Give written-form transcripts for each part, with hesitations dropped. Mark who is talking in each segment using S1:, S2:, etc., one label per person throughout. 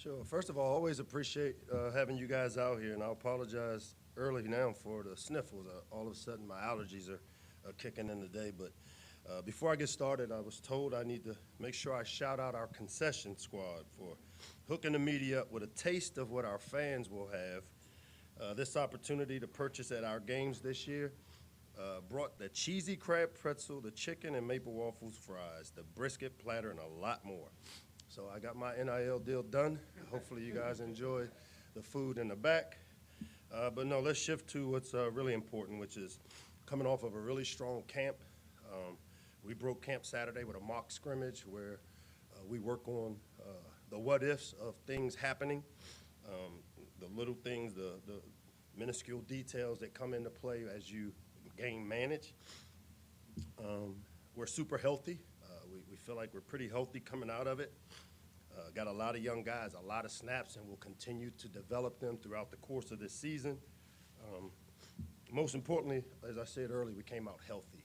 S1: Sure. First of all, always appreciate having you guys out here, and I apologize early now for the sniffles. All of a sudden, my allergies are kicking in today. But before I get started, I was told I need to make sure I shout out our concession squad for hooking the media up with a taste of what our fans will have. This opportunity to purchase at our games this year brought the cheesy crab pretzel, the chicken and maple waffles fries, the brisket platter, and a lot more. So I got my NIL deal done. Hopefully you guys enjoy the food in the back. But no, let's shift to what's really important, which is coming off of a really strong camp. We broke camp Saturday with a mock scrimmage where we work on the what-ifs of things happening, the little things, the minuscule details that come into play as you game manage. We're super healthy. We feel like we're pretty healthy coming out of it. Got a lot of young guys, a lot of snaps, and we'll continue to develop them throughout the course of this season. Most importantly, as I said earlier, we came out healthy.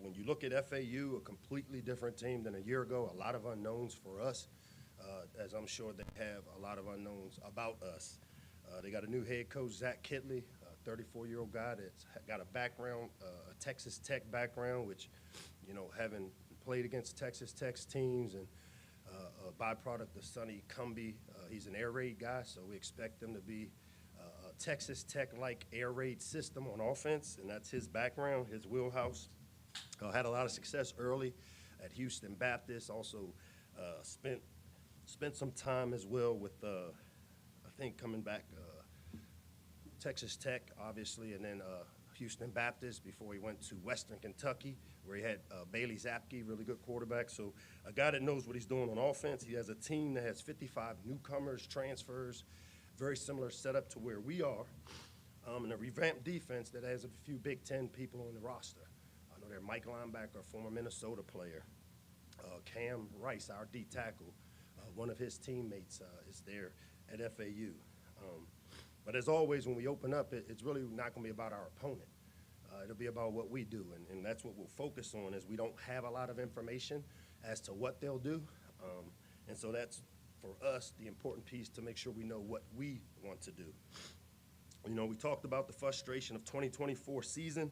S1: When you look at FAU, a completely different team than a year ago, a lot of unknowns for us, as I'm sure they have a lot of unknowns about us. They got a new head coach, Zach Kitley, a 34-year-old guy that's got a background, a Texas Tech background, which, having played against Texas Tech's teams and a byproduct of Sonny Cumbie, he's an air raid guy, so we expect him to be a Texas Tech-like air raid system on offense, and that's his background, his wheelhouse. Had a lot of success early at Houston Baptist, also spent some time as well with, I think, coming back Texas Tech, obviously, and then Houston Baptist before he went to Western Kentucky, where he had Bailey Zapke, really good quarterback. So a guy that knows what he's doing on offense. He has a team that has 55 newcomers, transfers, very similar setup to where we are, and a revamped defense that has a few Big Ten people on the roster. I know they're Mike Linebacker, former Minnesota player, Cam Rice, our D tackle. One of his teammates is there at FAU. But as always, when we open up, it's really not going to be about our opponent. It'll be about what we do, and that's what we'll focus on. Is we don't have a lot of information as to what they'll do, and so that's, for us, the important piece to make sure we know what we want to do. We talked about the frustration of 2024 season,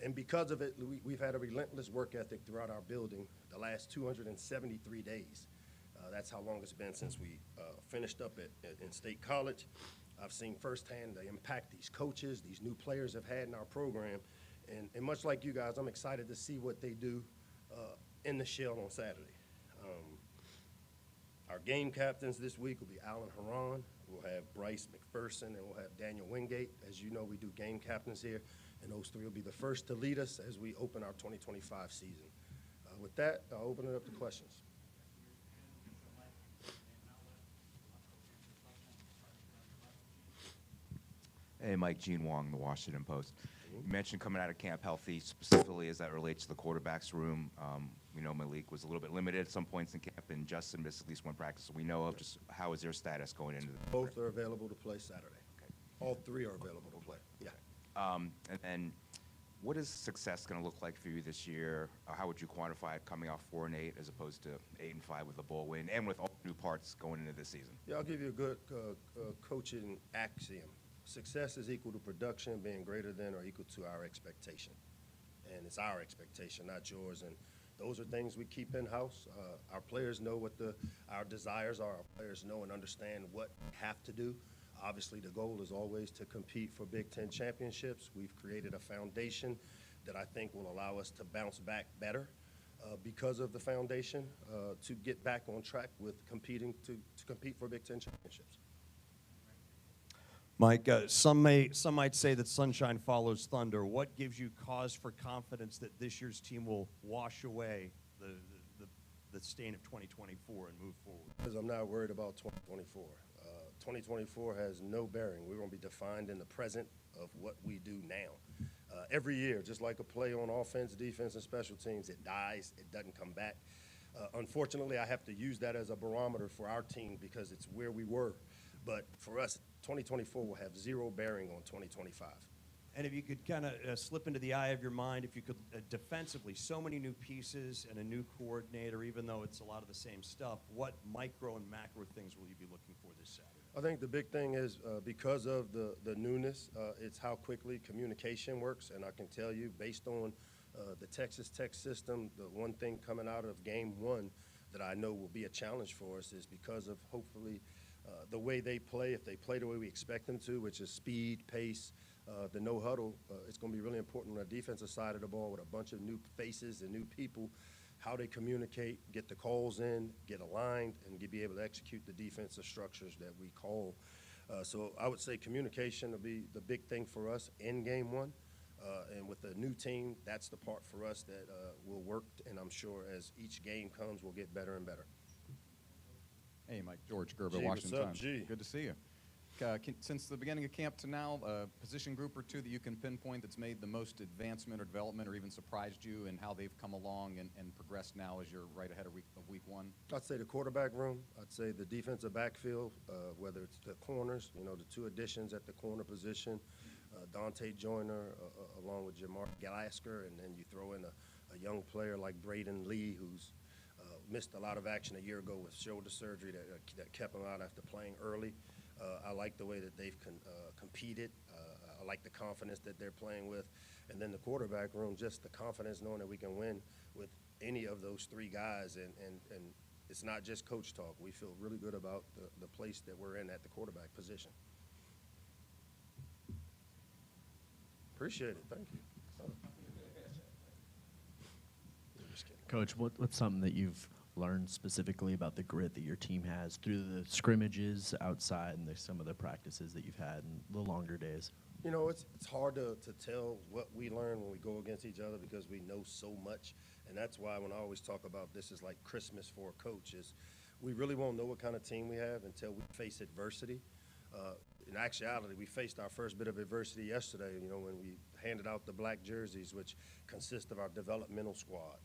S1: and because of it, we've had a relentless work ethic throughout our building the last 273 days. That's how long it's been since we finished up in State College. I've seen firsthand the impact these coaches, these new players have had in our program. And much like you guys, I'm excited to see what they do in the shell on Saturday. Our game captains this week will be Alan Haran. We'll have Bryce McPherson, and we'll have Daniel Wingate. As you know, we do game captains here, and those three will be the first to lead us as we open our 2025 season. With that, I'll open it up to questions.
S2: Hey, Mike, Gene Wong, The Washington Post. You mentioned coming out of camp healthy, specifically as that relates to the quarterback's room. We know Malik was a little bit limited at some points in camp, and Justin missed at least one practice. So we know of just how is their status going into the
S1: Both are available to play Saturday.
S2: Okay.
S1: All three are available to play. Yeah.
S2: And then what is success going to look like for you this year? How would you quantify it coming off 4-8 as opposed to 8-5 with a bowl win and with all new parts going into this season?
S1: Yeah, I'll give you a good coaching axiom. Success is equal to production being greater than or equal to our expectation. And it's our expectation, not yours. And those are things we keep in-house. Our players know what our desires are. Our players know and understand what we have to do. Obviously, the goal is always to compete for Big Ten championships. We've created a foundation that I think will allow us to bounce back better because of the foundation to get back on track with competing to compete for Big Ten championships.
S3: Mike, some might say that sunshine follows thunder. What gives you cause for confidence that this year's team will wash away the stain of 2024 and move forward?
S1: Because I'm not worried about 2024. 2024 has no bearing. We're going to be defined in the present of what we do now. Every year, just like a play on offense, defense, and special teams, it dies. It doesn't come back. Unfortunately, I have to use that as a barometer for our team because it's where we were. But for us, 2024 will have zero bearing on 2025.
S3: And if you could kind of slip into the eye of your mind, if you could defensively, so many new pieces and a new coordinator, even though it's a lot of the same stuff, what micro and macro things will you be looking for this Saturday?
S1: I think the big thing is because of the newness, it's how quickly communication works. And I can tell you, based on the Texas Tech system, the one thing coming out of game one that I know will be a challenge for us is because of hopefully the way they play, if they play the way we expect them to, which is speed, pace, the no huddle, it's going to be really important on the defensive side of the ball with a bunch of new faces and new people, how they communicate, get the calls in, get aligned, and be able to execute the defensive structures that we call. So I would say communication will be the big thing for us in game one. And with the new team, that's the part for us that will work, and I'm sure as each game comes, we'll get better and better.
S4: Hey, Mike. George Gerber,
S1: G,
S4: Washington
S1: what's up,
S4: Times.
S1: G?
S4: Good to see you. Since the beginning of camp to now, a position group or two that you can pinpoint that's made the most advancement or development or even surprised you in how they've come along and progressed now as you're right ahead of week one?
S1: I'd say the quarterback room. I'd say the defensive backfield, whether it's the corners, you know, the two additions at the corner position, Dante Joyner along with Jamar Galasker, and then you throw in a young player like Braden Lee, who's missed a lot of action a year ago with shoulder surgery that kept him out after playing early. I like the way that they've competed. I like the confidence that they're playing with. And then the quarterback room, just the confidence knowing that we can win with any of those three guys. And it's not just coach talk. We feel really good about the place that we're in at the quarterback position. Appreciate it. Thank you.
S5: Coach, what's something that you've learned specifically about the grit that your team has through the scrimmages outside and some of the practices that you've had in the longer days?
S1: You know, it's hard to tell what we learn when we go against each other because we know so much. And that's why when I always talk about this is like Christmas for a coach is we really won't know what kind of team we have until we face adversity. In actuality, we faced our first bit of adversity yesterday, you know, when we handed out the black jerseys, which consist of our developmental squad.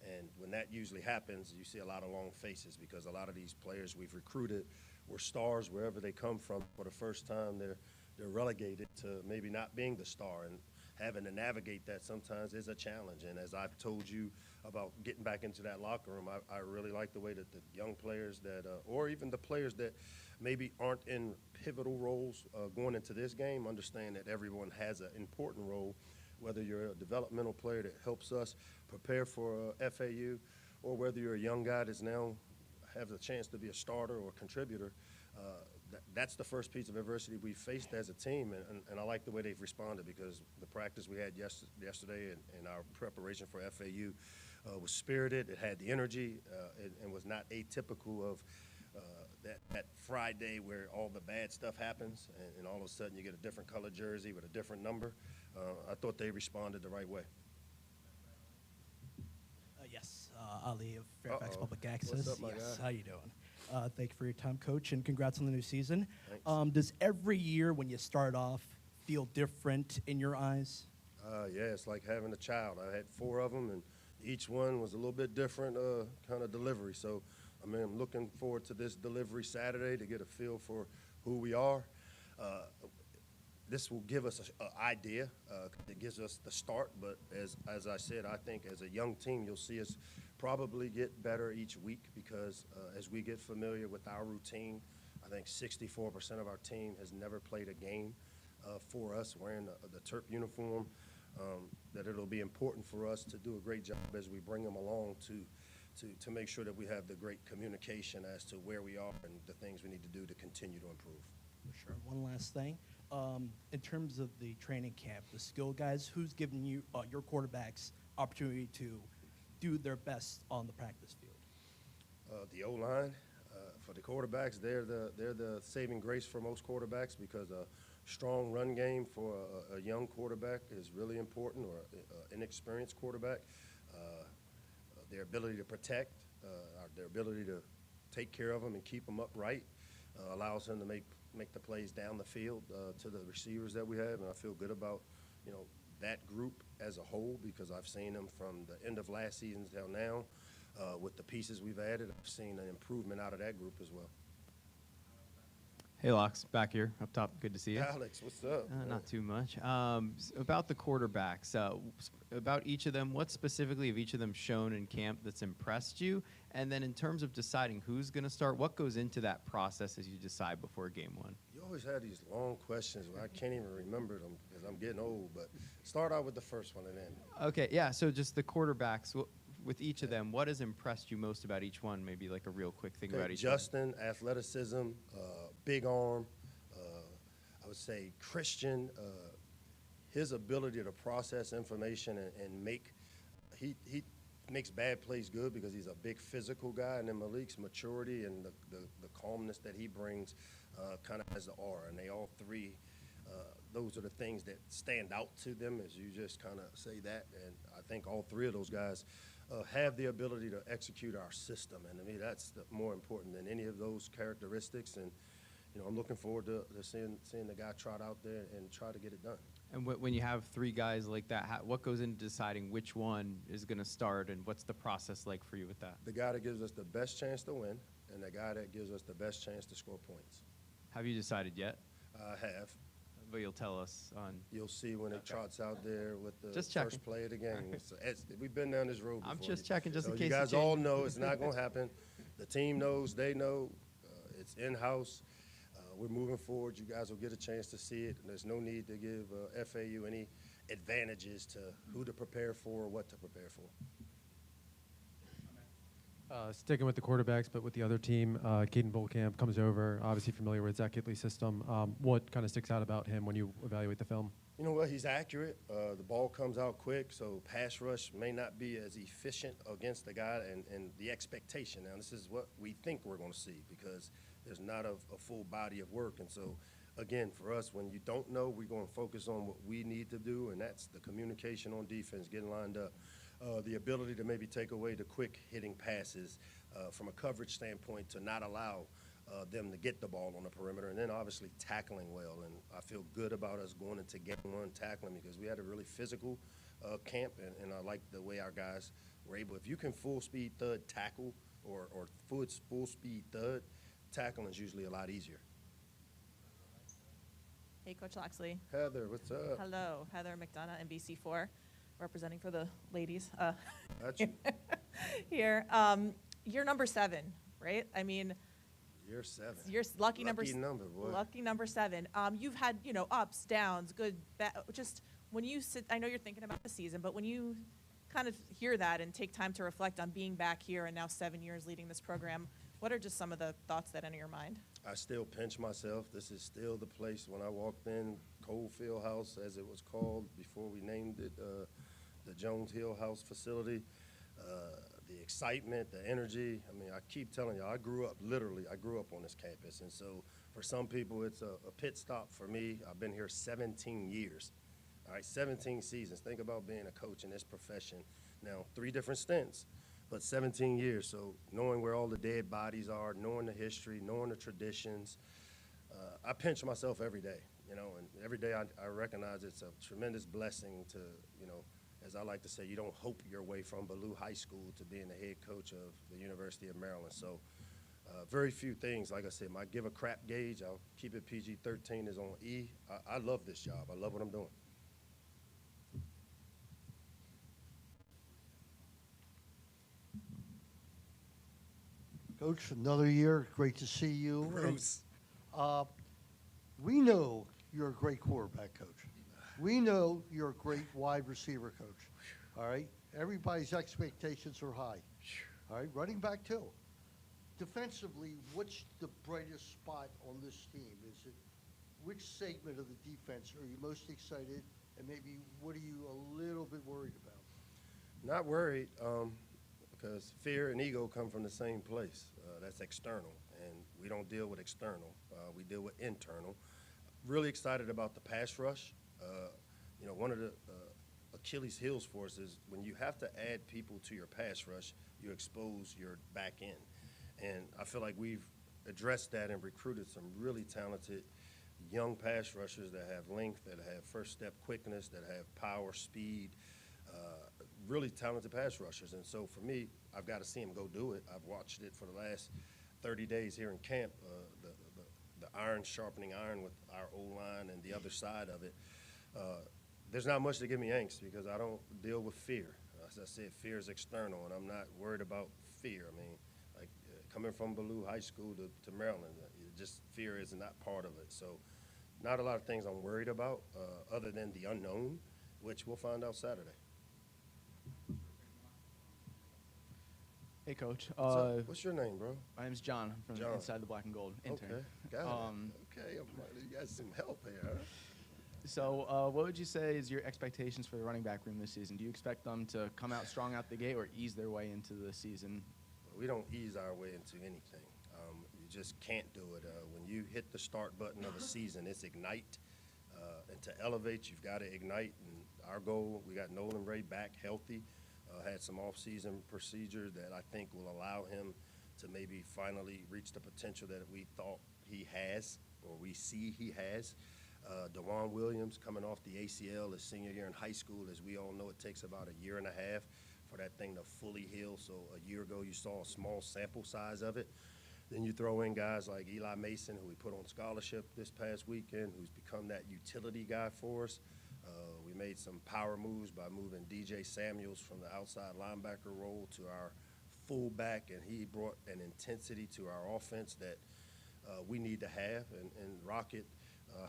S1: And when that usually happens, you see a lot of long faces because a lot of these players we've recruited were stars wherever they come from. For the first time, they're relegated to maybe not being the star, and having to navigate that sometimes is a challenge. And as I've told you about getting back into that locker room, I really like the way that the young players that, or even the players that maybe aren't in pivotal roles going into this game, understand that everyone has an important role, whether you're a developmental player that helps us prepare for FAU, or whether you're a young guy that's now have the chance to be a starter or a contributor. That's the first piece of adversity we faced as a team, and I like the way they've responded because the practice we had yesterday and our preparation for FAU was spirited. It had the energy and was not atypical of that Friday where all the bad stuff happens and all of a sudden you get a different color jersey with a different number. I thought they responded the right way.
S6: Yes, Ali of Fairfax Public Access.
S1: What's up, my
S6: yes,
S1: guy?
S6: how you doing? Thank you for your time, Coach, and congrats on the new season.
S1: Thanks.
S6: Does every year when you start off feel different in your eyes?
S1: Yeah, it's like having a child. I had 4 of them, and each one was a little bit different kind of delivery. So, I mean, I'm looking forward to this delivery Saturday to get a feel for who we are. This will give us an idea. It gives us the start, but as I said, I think as a young team, you'll see us probably get better each week because as we get familiar with our routine, I think 64% of our team has never played a game for us wearing the Terp uniform, that it'll be important for us to do a great job as we bring them along to make sure that we have the great communication as to where we are and the things we need to do to continue to improve.
S6: For sure. One last thing. In terms of the training camp, the skill guys, who's giving you, your quarterbacks, opportunity to do their best on the practice field?
S1: The O-line, for the quarterbacks, they're the saving grace for most quarterbacks because a strong run game for a young quarterback is really important, or an inexperienced quarterback. Their ability to protect, their ability to take care of them and keep them upright allows them to make the plays down the field to the receivers that we have, and I feel good about, you know, that group as a whole because I've seen them from the end of last season till now. With the pieces we've added, I've seen an improvement out of that group as well.
S7: Hey, Locks, back here up top. Good to see you.
S1: Alex, what's up?
S7: Not too much. About the quarterbacks, about each of them, what specifically have each of them shown in camp that's impressed you? And then in terms of deciding who's going to start, what goes into that process as you decide before game one?
S1: You always have these long questions where I can't even remember them because I'm getting old, but start out with the first one and then.
S7: Okay, yeah, so just the quarterbacks, with each of them, what has impressed you most about each one? Maybe like a real quick thing about each
S1: Justin, athleticism, big arm. I would say Christian, his ability to process information and make, he makes bad plays good because he's a big physical guy, and then Malik's maturity and the calmness that he brings kind of has the aura, and they all three, those are the things that stand out to them as you just kind of say that, and I think all three of those guys have the ability to execute our system, and to me that's more important than any of those characteristics, and you know, I'm looking forward to seeing the guy trot out there and try to get it done.
S7: And when you have three guys like that, what goes into deciding which one is going to start, and what's the process like for you with that?
S1: The guy that gives us the best chance to win, and the guy that gives us the best chance to score points.
S7: Have you decided yet?
S1: I have.
S7: But you'll tell us on.
S1: You'll see when it trots out there with the
S7: Just checking.
S1: first play of the game. So we've been down this road before.
S7: I'm just checking just in
S1: So
S7: case
S1: you
S7: it
S1: guys all know it's not going to happen. The team knows, they know. It's in-house. We're moving forward. You guys will get a chance to see it. And there's no need to give FAU any advantages to who to prepare for or what to prepare for.
S8: Sticking with the quarterbacks, but with the other team, Caden Volkamp comes over, obviously familiar with Zach Gidley's system. What kind of sticks out about him when you evaluate the film?
S1: You know what? He's accurate. The ball comes out quick, so pass rush may not be as efficient against the guy and the expectation. Now, this is what we think we're going to see because there's not a full body of work. And so, again, for us, when you don't know, we're going to focus on what we need to do, and that's the communication on defense, getting lined up. The ability to maybe take away the quick hitting passes from a coverage standpoint to not allow them to get the ball on the perimeter, and then obviously tackling well. And I feel good about us going into game one tackling because we had a really physical camp, and I like the way our guys were able. If you can full speed thud tackle or full speed thud, tackling is usually a lot easier.
S9: Hey, Coach Locksley.
S1: Heather, what's up?
S9: Hello, Heather McDonough, NBC4, representing for the ladies
S1: Got you.
S9: here. You're number 7, right? I mean,
S1: You're 7.
S9: you're lucky number
S1: boy.
S9: Lucky number 7. You've had, ups, downs, good, bad. Just when you sit, I know you're thinking about the season, but when you kind of hear that and take time to reflect on being back here and now 7 years leading this program, what are just some of the thoughts that enter your mind?
S1: I still pinch myself. This is still the place when I walked in, Coldfield House, as it was called before we named it the Jones Hill House facility. The excitement, the energy. I mean, I keep telling you, I grew up on this campus. And so for some people, it's a pit stop. For me, I've been here 17 years. All right, 17 seasons. Think about being a coach in this profession. Now, 3 different stints, but 17 years. So knowing where all the dead bodies are, knowing the history, knowing the traditions, I pinch myself every day, and every day I recognize it's a tremendous blessing to, as I like to say, you don't hope your way from Ballou High School to being the head coach of the University of Maryland. So very few things. Like I said, my give a crap gauge, I'll keep it PG-13, is on E. I love this job. I love what I'm doing.
S10: Coach, another year. Great to see you.
S1: Bruce.
S10: And, we know you're a great quarterback coach. We know you're a great wide receiver coach. All right? Everybody's expectations are high. All right? Running back, too. Defensively, what's the brightest spot on this team? Is it which segment of the defense are you most excited, and maybe what are you a little bit worried about?
S1: Not worried, because fear and ego come from the same place. That's external, and we don't deal with external. We deal with internal. Really excited about the pass rush. One of the Achilles heels for us is when you have to add people to your pass rush, you expose your back end. And I feel like we've addressed that and recruited some really talented young pass rushers that have length, that have first step quickness, that have power, speed, really talented pass rushers. And so for me, I've got to see them go do it. I've watched it for the last 30 days here in camp. The iron sharpening iron with our O-line and the other side of it. There's not much to give me angst because I don't deal with fear. As I said, fear is external, and I'm not worried about fear. I mean, like coming from Ballou High School to Maryland, just fear is not part of it. So not a lot of things I'm worried about other than the unknown, which we'll find out Saturday.
S11: Hey, Coach.
S1: What's your name, bro?
S11: My name's John. I'm from
S1: John.
S11: Inside the Black and Gold, intern.
S1: Okay, got it. Okay, you got some help here, huh?
S11: So, what would you say is your expectations for the running back room this season? Do you expect them to come out strong out the gate or ease their way into the season?
S1: We don't ease our way into anything. You just can't do it. When you hit the start button of a season, it's ignite. And to elevate, you've got to ignite. And our goal, we got Nolan Ray back healthy. Had some off-season procedure that I think will allow him to maybe finally reach the potential that we thought he has or we see he has. DeJuan Williams coming off the ACL his senior year in high school. As we all know, it takes about a year and a half for that thing to fully heal. So a year ago, you saw a small sample size of it. Then you throw in guys like Eli Mason, who we put on scholarship this past weekend, who's become that utility guy for us. We made some power moves by moving DJ Samuels from the outside linebacker role to our fullback, and he brought an intensity to our offense that we need to have. And Rocket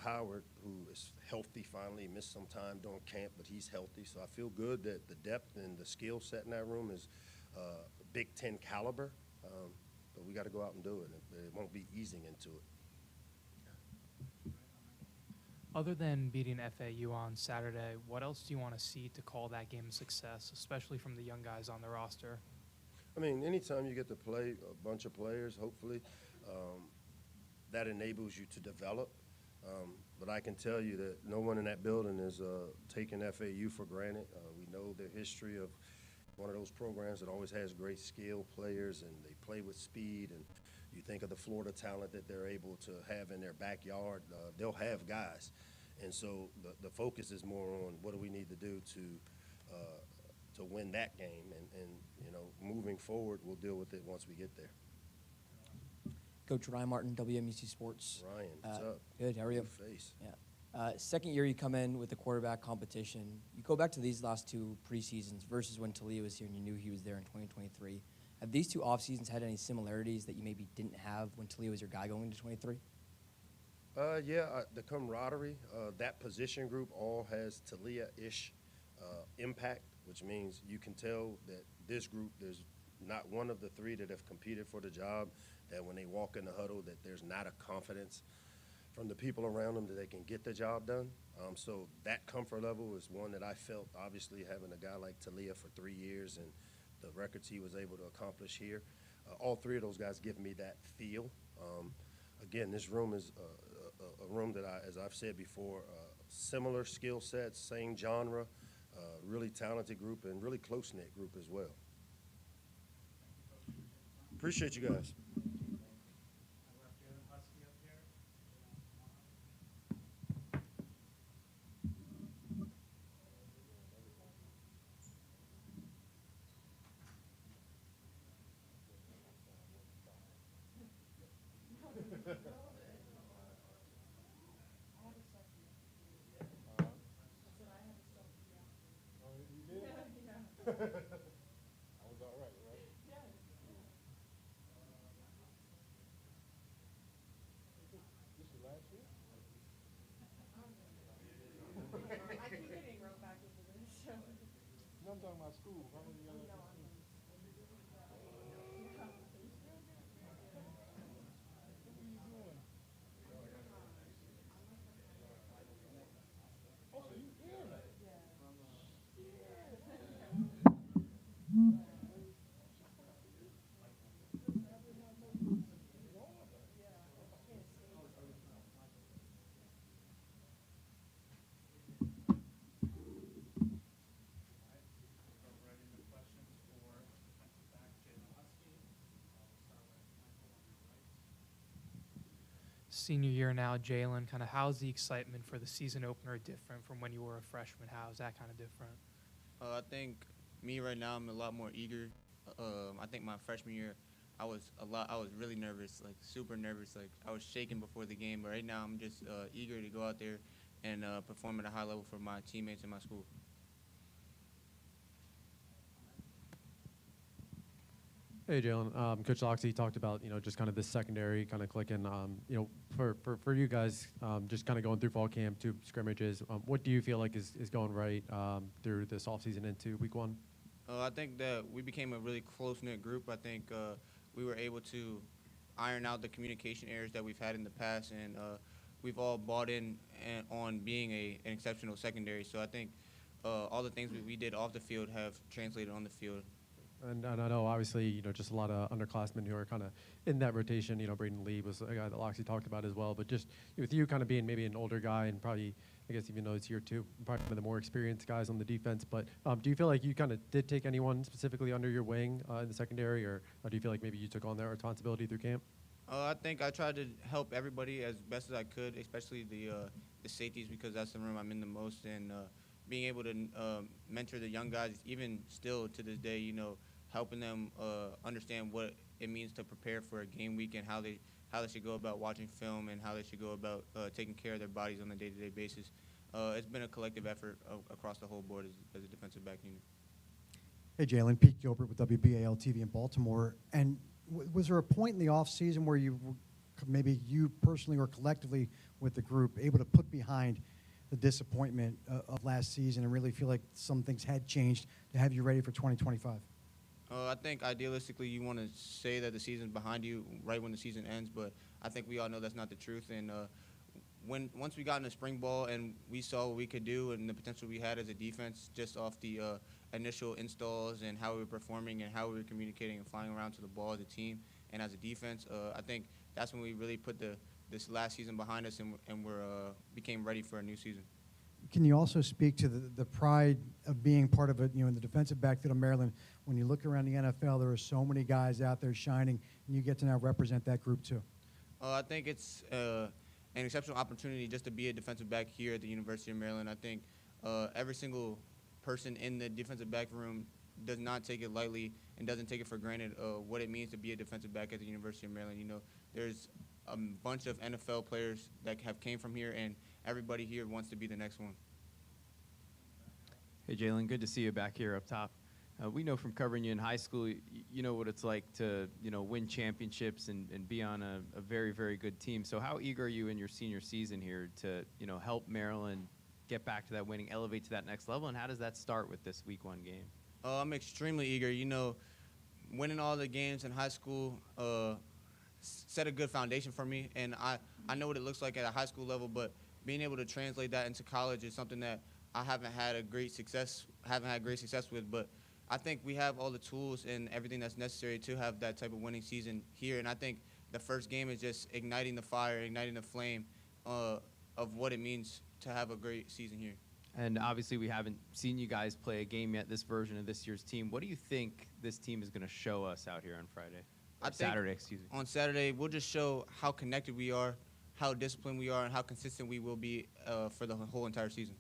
S1: Howard, who is healthy finally, missed some time during camp, but he's healthy. So I feel good that the depth and the skill set in that room is Big Ten caliber. But we got to go out and do it. It won't be easing into it.
S12: Other than beating FAU on Saturday, what else do you want to see to call that game a success, especially from the young guys on the roster?
S1: I mean, anytime you get to play a bunch of players, hopefully, that enables you to develop. But I can tell you that no one in that building is taking FAU for granted. We know the history of one of those programs that always has great skill players, and they play with speed. And you think of the Florida talent that they're able to have in their backyard, they'll have guys. And so the focus is more on what do we need to do to win that game. And, you know, moving forward, we'll deal with it once we get there.
S13: Coach Ryan Martin, WMUC Sports.
S1: Ryan, what's up?
S13: Good, how are you?
S1: Good face.
S13: Yeah. Second year you come in with the quarterback competition. You go back to these last two preseasons versus when Talia was here and you knew he was there in 2023. Have these two off seasons had any similarities that you maybe didn't have when Talia was your guy going into 23?
S1: Yeah, the camaraderie, that position group all has Talia-ish impact, which means you can tell that this group, there's not one of the three that have competed for the job that when they walk in the huddle that there's not a confidence from the people around them that they can get the job done. So that comfort level is one that I felt, obviously, having a guy like Talia for 3 years and the records he was able to accomplish here. All three of those guys give me that feel. Again, this room is a room that, as I've said before, similar skill sets, same genre, really talented group, and really close-knit group as well. Appreciate you guys.
S14: I'm talking about school. How many other
S12: Senior year now, Jalen, kind of how's the excitement for the season opener different from when you were a freshman? How is that kind of different?
S15: I think me right now, I'm a lot more eager. I think my freshman year, I was really nervous, like super nervous. Like I was shaking before the game, but right now I'm just eager to go out there and perform at a high level for my teammates and my school.
S8: Hey, Jalen. Coach Locksley talked about, just kind of this secondary kind of clicking. For you guys, just kind of going through fall camp, 2 scrimmages, what do you feel like is going right through this offseason into week 1?
S15: I think that we became a really close-knit group. I think we were able to iron out the communication errors that we've had in the past, and we've all bought in on being an exceptional secondary. So I think all the things we did off the field have translated on the field.
S8: And I know, obviously, just a lot of underclassmen who are kind of in that rotation. Braden Lee was a guy that Loxley talked about as well. But just with you kind of being maybe an older guy and probably, I guess, even though it's year 2, probably one of the more experienced guys on the defense. But do you feel like you kind of did take anyone specifically under your wing in the secondary, or do you feel like maybe you took on that responsibility through camp?
S15: I think I tried to help everybody as best as I could, especially the safeties, because that's the room I'm in the most. And being able to mentor the young guys, even still to this day, helping them understand what it means to prepare for a game week and how they should go about watching film and how they should go about taking care of their bodies on a day-to-day basis. It's been a collective effort across the whole board as a defensive back unit.
S16: Hey, Jalen. Pete Gilbert with WBAL TV in Baltimore. And was there a point in the offseason where maybe you personally or collectively with the group, able to put behind the disappointment of last season and really feel like some things had changed to have you ready for 2025?
S15: I think idealistically you want to say that the season's behind you right when the season ends, but I think we all know that's not the truth. And once we got into spring ball and we saw what we could do and the potential we had as a defense just off the initial installs and how we were performing and how we were communicating and flying around to the ball as a team and as a defense, I think that's when we really put this last season behind us and became ready for a new season.
S16: Can you also speak to the pride of being part of it, in the defensive backfield of Maryland? When you look around the NFL, there are so many guys out there shining, and you get to now represent that group too.
S15: I think it's an exceptional opportunity just to be a defensive back here at the University of Maryland. I think every single person in the defensive back room does not take it lightly and doesn't take it for granted what it means to be a defensive back at the University of Maryland. There's a bunch of NFL players that have came from here, and everybody here wants to be the next one.
S7: Hey, Jalen, good to see you back here up top. We know from covering you in high school, you know what it's like to, win championships and be on a very, very good team. So how eager are you in your senior season here to, help Maryland get back to that winning, elevate to that next level? And how does that start with this week 1 game?
S15: I'm extremely eager. Winning all the games in high school set a good foundation for me. And I know what it looks like at a high school level, but being able to translate that into college is something that I haven't had great success with. But I think we have all the tools and everything that's necessary to have that type of winning season here. And I think the first game is just igniting the fire, igniting the flame of what it means to have a great season here.
S7: And obviously we haven't seen you guys play a game yet, this version of this year's team. What do you think this team is going to show us out here on Friday? Saturday, excuse me.
S15: On Saturday, we'll just show how connected we are, how disciplined we are, and how consistent we will be for the whole entire season.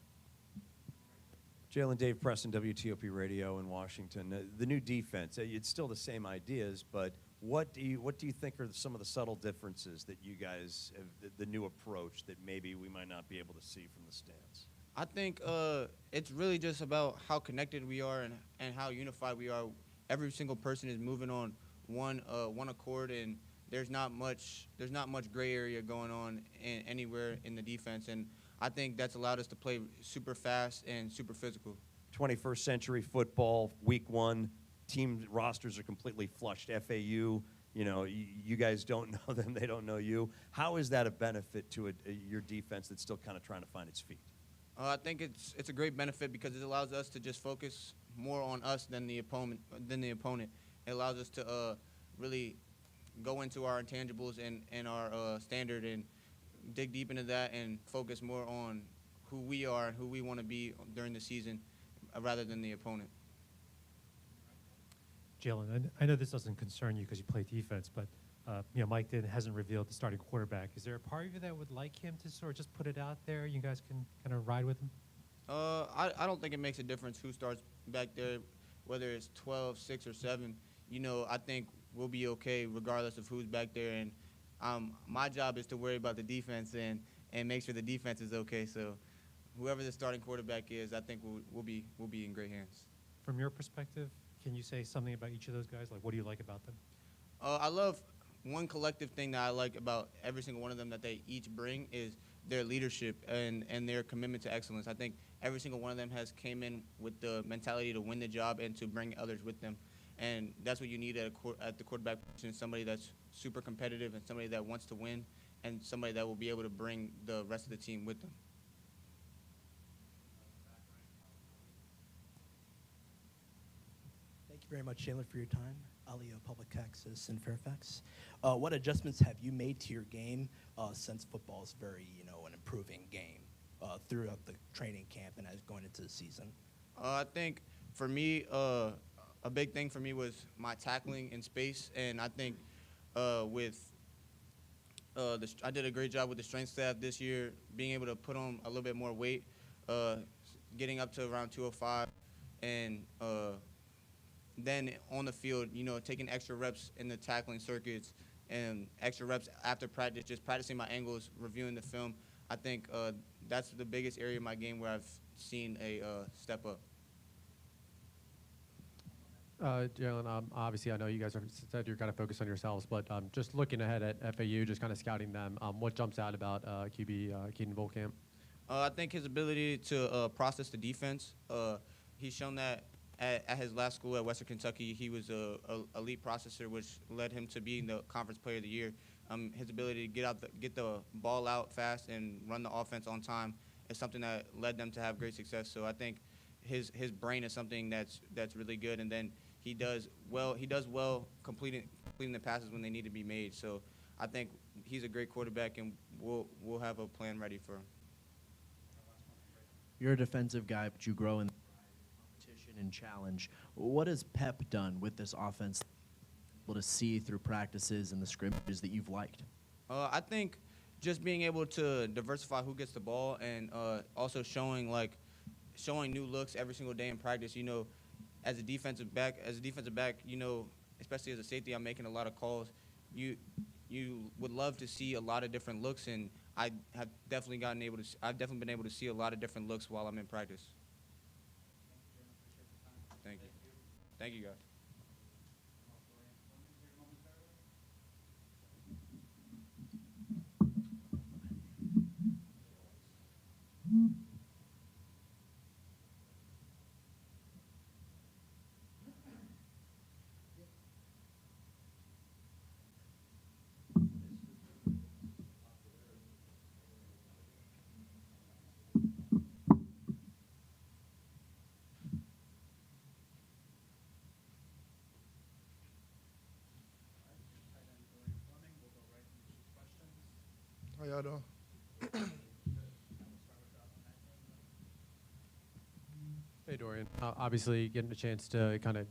S3: Jalen, Dave Preston, WTOP Radio in Washington. The new defense, it's still the same ideas, but what do you think are some of the subtle differences that you guys have, the new approach that maybe we might not be able to see from the stands?
S15: I think it's really just about how connected we are and how unified we are. Every single person is moving on one accord, and there's not much gray area going on anywhere in the defense. And I think that's allowed us to play super fast and super physical.
S3: 21st century football, week 1, team rosters are completely flushed. FAU, you guys don't know them, they don't know you. How is that a benefit to your defense that's still kind of trying to find its feet?
S15: I think it's a great benefit because it allows us to just focus more on us than the opponent. It allows us to really go into our intangibles and our standard and dig deep into that and focus more on who we are and who we want to be during the season rather than the opponent.
S17: Jalen, I know this doesn't concern you because you play defense, but Mike hasn't revealed the starting quarterback. Is there a part of you that would like him to sort of just put it out there? You guys can kind of ride with him?
S15: I don't think it makes a difference who starts back there, whether it's 12, 6, or 7. I think we'll be okay regardless of who's back there. And my job is to worry about the defense and make sure the defense is okay. So whoever the starting quarterback is, I think we'll be in great hands.
S17: From your perspective, can you say something about each of those guys? Like, what do you like about them?
S15: I love one collective thing that I like about every single one of them that they each bring is their leadership and their commitment to excellence. I think every single one of them has came in with the mentality to win the job and to bring others with them. And that's what you need at the quarterback position, somebody that's super competitive and somebody that wants to win and somebody that will be able to bring the rest of the team with them.
S6: Thank you very much, Jalen, for your time. Alio, Public Access in Fairfax. What adjustments have you made to your game since football is very, an improving game throughout the training camp and as going into the season?
S15: I think for me, a big thing for me was my tackling in space, and I think I did a great job with the strength staff this year, being able to put on a little bit more weight, getting up to around 205, and then on the field, taking extra reps in the tackling circuits and extra reps after practice, just practicing my angles, reviewing the film. I think that's the biggest area of my game where I've seen a step up.
S8: Jalen, obviously I know you guys said you're kind of focused on yourselves, but just looking ahead at FAU, just kind of scouting them, what jumps out about QB Keaton Volkamp?
S15: I think his ability to process the defense. He's shown that at his last school at Western Kentucky, he was a elite processor, which led him to being the Conference Player of the Year. His ability to get the ball out fast and run the offense on time is something that led them to have great success. So I think his brain is something that's really good, and then he does well completing the passes when they need to be made. So I think he's a great quarterback, and we'll have a plan ready for him.
S5: You're a defensive guy, but you grow in competition and challenge. What has Pep done with this offense able to see through practices and the scrimmages that you've liked?
S15: I think just being able to diversify who gets the ball and also showing new looks every single day in practice. As a defensive back, especially as a safety, I'm making a lot of calls. You would love to see a lot of different looks, and I've definitely been able to see a lot of different looks while I'm in practice. Thank you. Thank you, guys.
S14: How y'all doing?
S8: Hey, Dorian. Obviously, getting a chance to kind of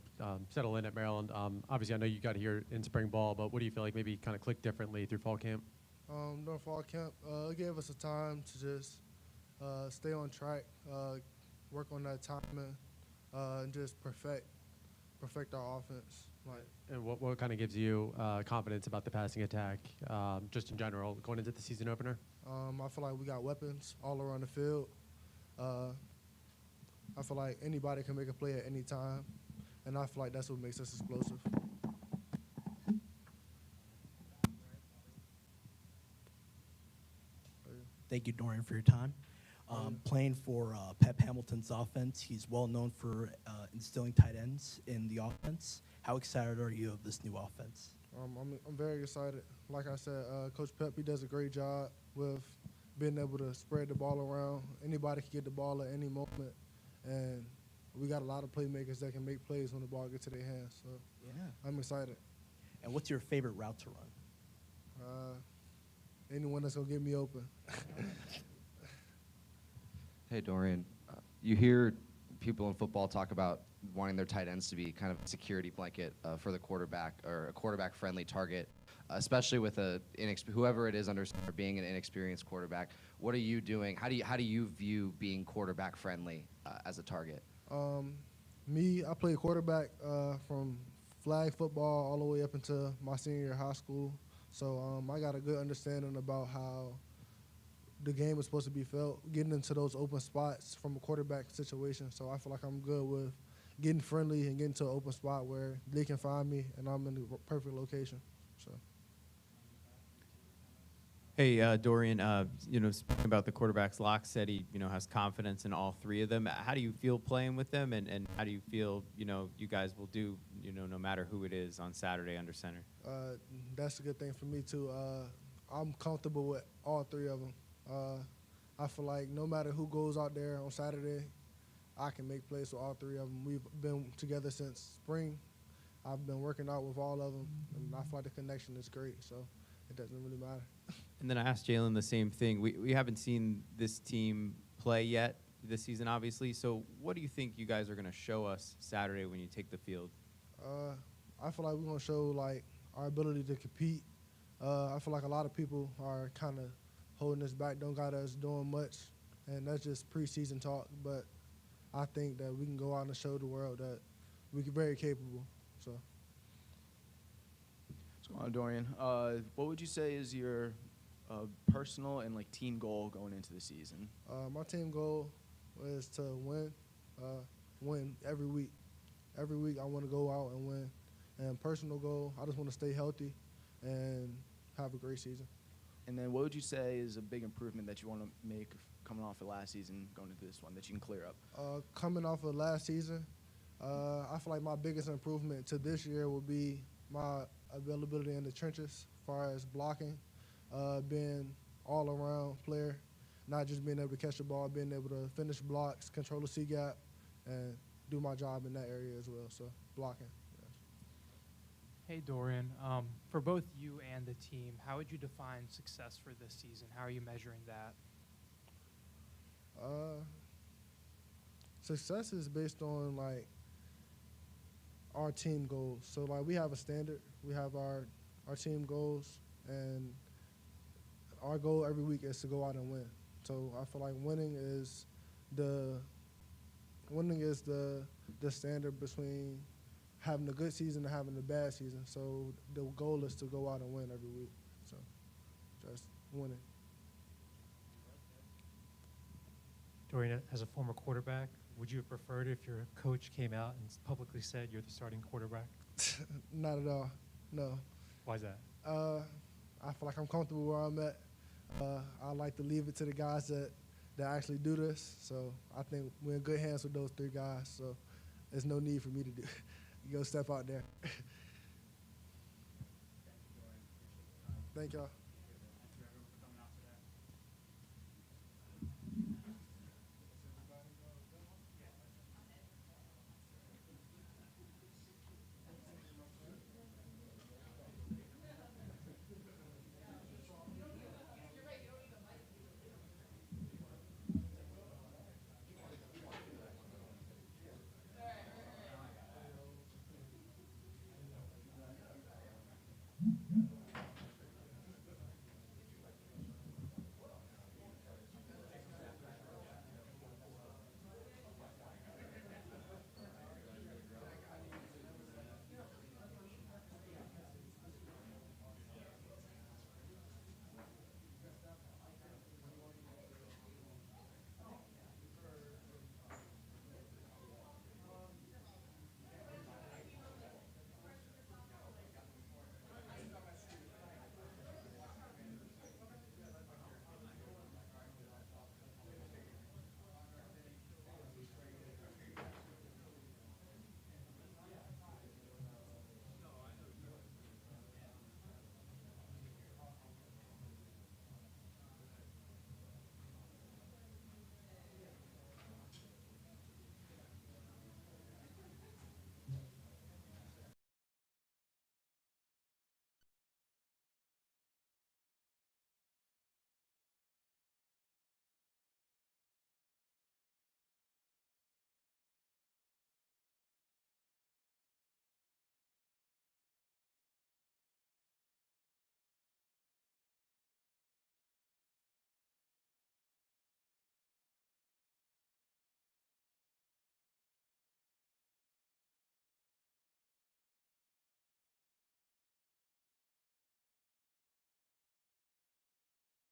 S8: settle in at Maryland. Obviously, I know you got here in spring ball, but what do you feel like maybe kind of clicked differently through fall camp?
S14: During fall camp, it gave us a time to just stay on track, work on that timing, and just perfect our offense.
S8: And what kind of gives you confidence about the passing attack, just in general, going into the season opener?
S14: I feel like we got weapons all around the field. I feel like anybody can make a play at any time, and I feel like that's what makes us explosive.
S6: Thank you, Dorian, for your time. Playing for Pep Hamilton's offense, he's well known for instilling tight ends in the offense. How excited are you of this new offense?
S14: I'm very excited. Like I said, Coach Pep, he does a great job with being able to spread the ball around. Anybody can get the ball at any moment, and we got a lot of playmakers that can make plays when the ball gets to their hands. So
S6: yeah,
S14: I'm excited.
S6: And what's your favorite route to run?
S14: Anyone that's gonna get me open.
S18: Hey, Dorian. You hear people in football talk about wanting their tight ends to be kind of a security blanket for the quarterback or a quarterback-friendly target, especially with whoever it is under being an inexperienced quarterback. What are you doing? How do you view being quarterback-friendly as a target?
S14: Me, I played quarterback from flag football all the way up into my senior year of high school. So I got a good understanding about how the game is supposed to be felt, getting into those open spots from a quarterback situation. So I feel like I'm good with getting friendly and getting to an open spot where they can find me and I'm in the perfect location. So.
S7: Hey, Dorian, speaking about the quarterbacks, Locke said he, has confidence in all three of them. How do you feel playing with them, and how do you feel, you guys will do, no matter who it is on Saturday under center?
S14: That's a good thing for me, too. I'm comfortable with all three of them. I feel like no matter who goes out there on Saturday, I can make plays with all three of them. We've been together since spring. I've been working out with all of them, and I feel like the connection is great, so it doesn't really matter.
S7: And then I asked Jalen the same thing. We haven't seen this team play yet this season, obviously. So what do you think you guys are going to show us Saturday when you take the field?
S14: I feel like we're going to show, like, our ability to compete. I feel like a lot of people are kind of holding us back, don't got us doing much, and that's just preseason talk. But I think that we can go out and show the world that we're very capable. So.
S11: What's going on, Dorian? What would you say is your personal and team goal going into the season?
S14: My team goal is to win every week. Every week I want to go out and win. And personal goal, I just want to stay healthy and have a great season.
S11: And then what would you say is a big improvement that you want to make coming off of last season going into this one that you can clear up?
S14: Coming off of last season, I feel like my biggest improvement to this year will be my availability in the trenches as far as blocking, being all-around player, not just being able to catch the ball, being able to finish blocks, control the C-gap, and do my job in that area as well, so blocking. Yes.
S12: Hey, Dorian, for both you and the team, how would you define success for this season? How are you measuring that?
S14: Success is based on, our team goals. So, we have a standard. We have our team goals, and our goal every week is to go out and win. So I feel like winning is the standard between having a good season and having a bad season. So the goal is to go out and win every week. So just winning.
S17: Dorian, as a former quarterback, would you have preferred if your coach came out and publicly said you're the starting quarterback?
S14: Not at all, no.
S17: Why is that?
S14: I feel like I'm comfortable where I'm at. I like to leave it to the guys that actually do this. So I think we're in good hands with those three guys. So there's no need for me to go step out there. Thank y'all.